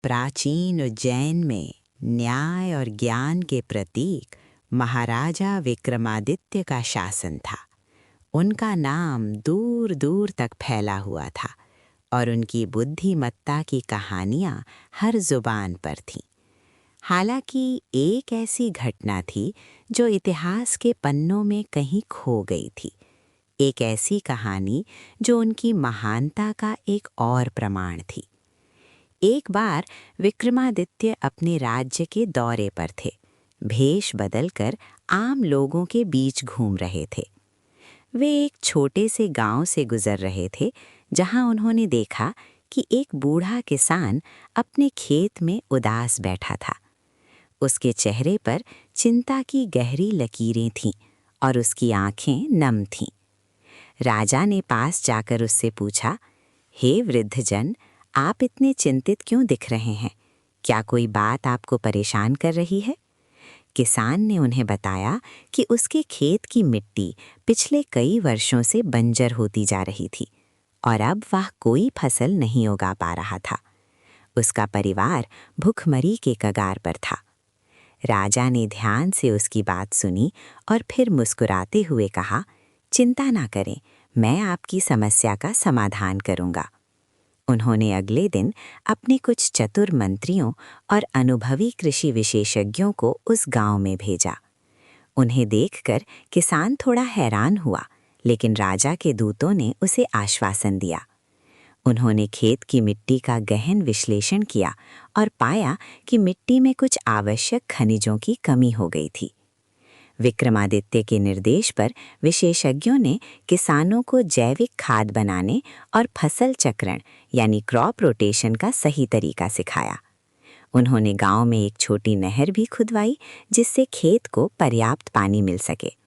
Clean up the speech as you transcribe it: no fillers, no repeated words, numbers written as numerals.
प्राचीन उज्जैन में न्याय और ज्ञान के प्रतीक महाराजा विक्रमादित्य का शासन था। उनका नाम दूर दूर तक फैला हुआ था और उनकी बुद्धिमत्ता की कहानियां हर जुबान पर थीं। हालांकि एक ऐसी घटना थी जो इतिहास के पन्नों में कहीं खो गई थी। एक ऐसी कहानी जो उनकी महानता का एक और प्रमाण थी। एक बार विक्रमादित्य अपने राज्य के दौरे पर थे। भेष बदलकर आम लोगों के बीच घूम रहे थे। वे एक छोटे से गांव से गुजर रहे थे, जहां उन्होंने देखा कि एक बूढ़ा किसान अपने खेत में उदास बैठा था। उसके चेहरे पर चिंता की गहरी लकीरें थीं और उसकी आंखें नम थीं। राजा ने पास जाकर उससे पूछा, हे वृद्धजन, आप इतने चिंतित क्यों दिख रहे हैं? क्या कोई बात आपको परेशान कर रही है? किसान ने उन्हें बताया कि उसके खेत की मिट्टी पिछले कई वर्षों से बंजर होती जा रही थी और अब वह कोई फसल नहीं उगा पा रहा था। उसका परिवार भूखमरी के कगार पर था। राजा ने ध्यान से उसकी बात सुनी और फिर मुस्कुराते हुए कहा, चिंता ना करें, मैं आपकी समस्या का समाधान करूंगा। उन्होंने अगले दिन अपने कुछ चतुर मंत्रियों और अनुभवी कृषि विशेषज्ञों को उस गांव में भेजा। उन्हें देखकर किसान थोड़ा हैरान हुआ, लेकिन राजा के दूतों ने उसे आश्वासन दिया। उन्होंने खेत की मिट्टी का गहन विश्लेषण किया और पाया कि मिट्टी में कुछ आवश्यक खनिजों की कमी हो गई थी। विक्रमादित्य के निर्देश पर विशेषज्ञों ने किसानों को जैविक खाद बनाने और फसल चक्रण यानी क्रॉप रोटेशन का सही तरीका सिखाया। उन्होंने गांव में एक छोटी नहर भी खुदवाई, जिससे खेत को पर्याप्त पानी मिल सके।